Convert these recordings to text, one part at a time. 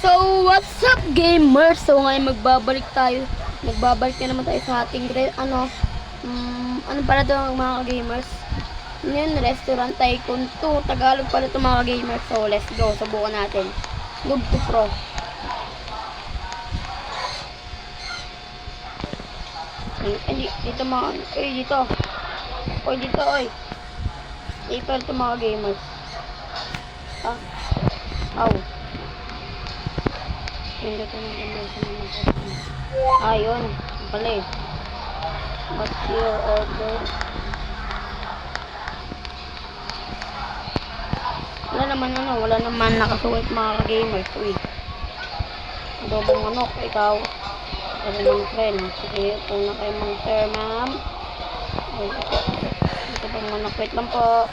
So, what's up gamers? So, ngayon magbabalik na naman tayo sa ating ano pala ito mga gamers? Yun, Restaurant Tycoon 2. Tagalog pala ito mga gamers. So, let's go. Subukan natin. Noob to Pro. Dito mga, dito. Dito, Dito ito mga gamers. Yun. Pala eh. What's your order? Wala naman nakasuwit mga gamers. Adobong manok, ikaw. Ano naman friend? Sige, kung na kayo mga sir, ma'am. Ito pang manok. Wait lang po.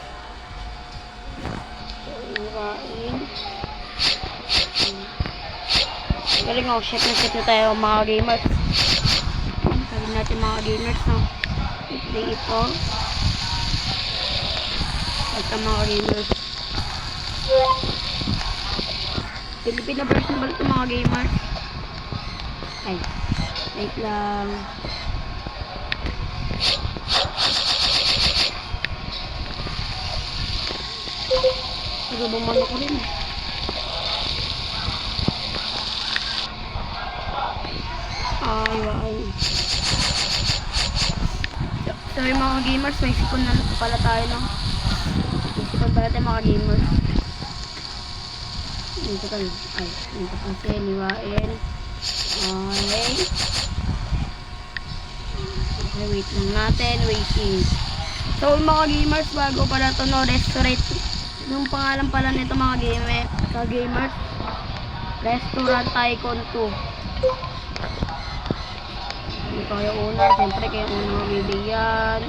Galing chef na tayo mga gamers. Sabi natin mga gamers, no? Play ito. Basta mga gamers. Filipino version ba ito mga gamers? Wait lang. Ito bumano ko rin. So yung mga gamers, may sipon na pala tayo, no? May sipon pala tayo mga gamers. Dito kasi niwain. Okay, wait lang natin, waiting. So yung mga gamers, bago pala ito, no, restaurant. Yung pangalan pala nito mga gamers, Restaurant Tycoon 2. Hindi kayo una, siyempre kayo una mabibigyan.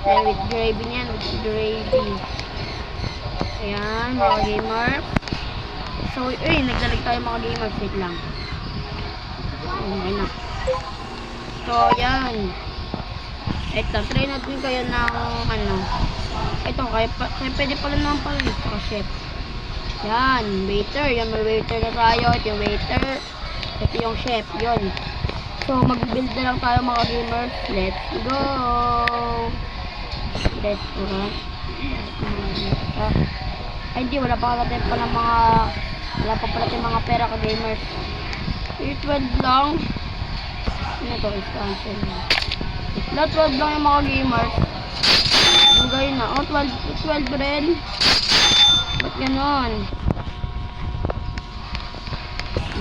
With gravy niyan, with gravy. Ayan, mga gamer. So, nagdalag tayo mga gamers, wait lang. Okay na. So, ayan. Ito, try natin kayo ng ito, kaya pwede pala naman pala ito, chef. Yan, waiter. Yan, may waiter na tayo. Ito yung waiter. Ito yung chef, yun. So, mag-build na lang tayo mga gamers. Let's go! Restaurant. Hindi, wala pa pala mga pera ka gamers. 12 lang. Ano to? Expansion. 12 lang yung mga gamers. Bugay na. 12 rin. Ba't ganon?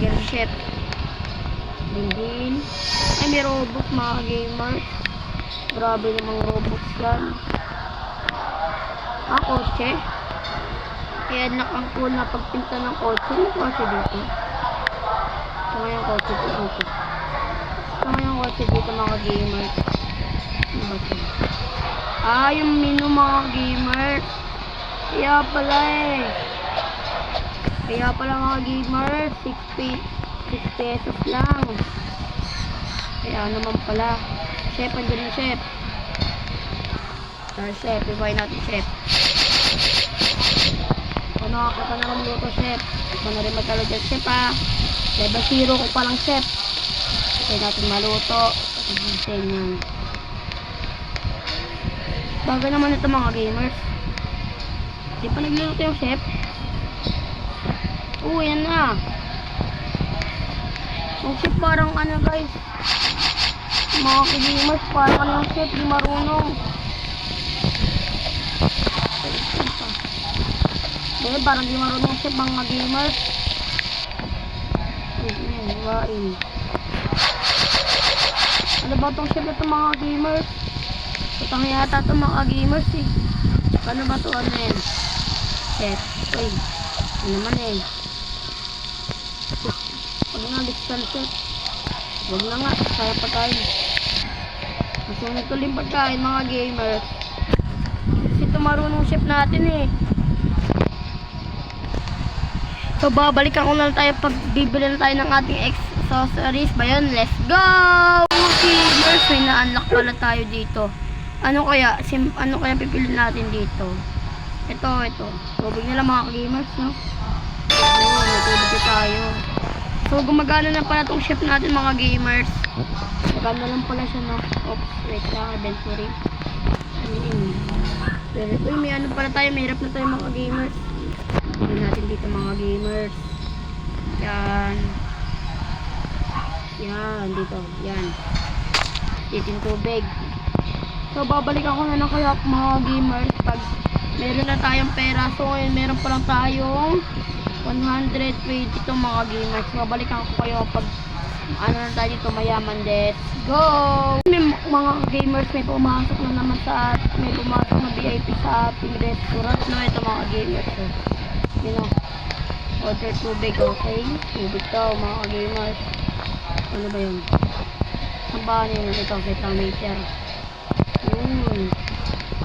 Yan, chef. Din. May robot mga gamers. Grabe namang robot yan. Kotse. Kaya ang cool na pagpinta ng kotse. Ano kotse dito? Ito nga yung kotse dito. Ito nga yung kotse dito mga gamers. Ano ba ito? Yung menu mga gamers. Kaya pala mga gamers. 6 pesos lang. Kaya naman pala. Chef, andyan yung chef. Chef, ibigay natin chef. Kung nakakita na magluto chef, ito na rin magkalo dyan chef Level 0 ko palang chef. Kaya natin maluto. Pag-design yan. Baga naman ito mga gamers. Di pa nagluluto yung chef. Yan na. Yung chef parang guys. Mga gamers parang yung chef di marunong. Parang di marunong chef mga gamers. Ano ba itong chef ito mga gamers? Utang yata ito mga gamers Ano ba ito yan? Chef. Ano naman Huwag nga discount chef. Huwag na nga. Kaya pagkain. Masunod ko rin pagkain mga gamers. Kasi ito marunong chef natin So, babalikan ko na tayo pag bibili na tayo ng ating accessories. Ba yun? Let's go! Gamers, may na-unlock pala tayo dito. Ano kaya pipili natin dito? Ito. Tubig nila mga gamers, no? Ayun, natulog na tayo. So, gumagana na pala tong chef natin mga gamers. Maganda lang pala siya, no? Oops, wait lang, inventory. Uy, may ano pala tayo, may hirap na tayo mga gamers. Tignan natin dito mga gamers. Yan. Yan, dito. Yan. Titin tubig. So, babalikan ko na lang kayo mga gamers pag meron na tayong pera. So, ngayon meron pa lang tayong 120 itong mga gamers. Babalikan ko kayo pag ano na tayo dito, mayaman. Let's go! May mga gamers, may pumasok na naman may pumasok na VIP sa ating restaurant, no? Ito mga gamers. So, you know, order tubig, okay? Tubig daw, mga gamers. Ano ba yun? Saan ba yun? Ito, meter. Yun.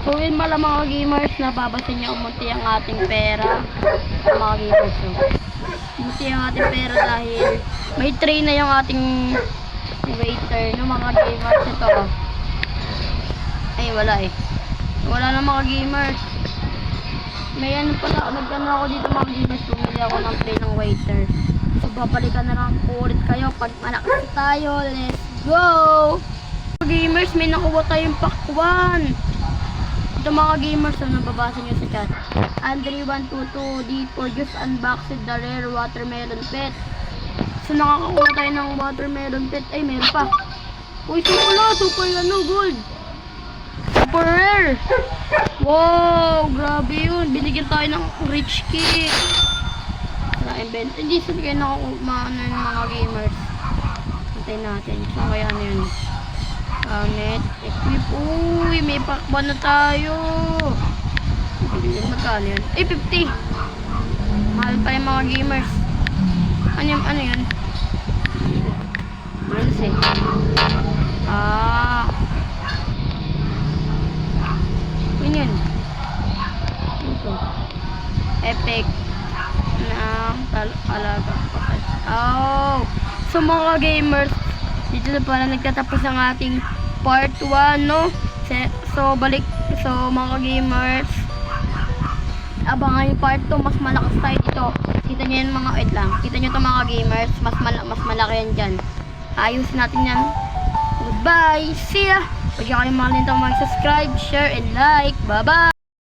So, yun pala mga gamers, nababasin niya umunti ang ating pera. Mga gamers, so. Umunti ang ating pera dahil may tray na yung ating waiter, no mga gamers. Ito. Ay, wala eh. Wala na mga gamers. May ano pala, nagano ako dito mga gamers, bumili ako ng tray ng waiter. So, babalikan na lang po ulit kayo pag malakas tayo. Let's go! Mga gamers, may nakuha tayong pakwan. Ito mga gamers, ano nababasa nyo sa chat. Andre122 D4 just unboxed the rare watermelon pet. So, nakakakuha tayo ng watermelon pet. Ay, meron pa. Uy, super ano, gold. Super rare. Wow, grabe yun. Binigyan tayo ng rich kit. Hindi sila kayo nakakuha ng mga gamers. Hintayin natin. So, kaya ano yun. Net, equip. Uy, may pakban na tayo. Magkano yun? Eh, 50. Mahal pa yung mga gamers. Ano yun? Malas eh. Yun. Ito. Epic. Alaga. Oh. So mga gamers, dito na pala nagtatapos ang ating part 1, no? So mga gamers, abangan yung part 2, mas malakas tayo dito. Kita nyo yung mga, wait lang, kita nyo ito mga gamers, mas malaki yan dyan. Ayusin natin yan. Goodbye, see ya! Huwag nyo kayong makalimutang mag-subscribe, share, and like. Bye-bye!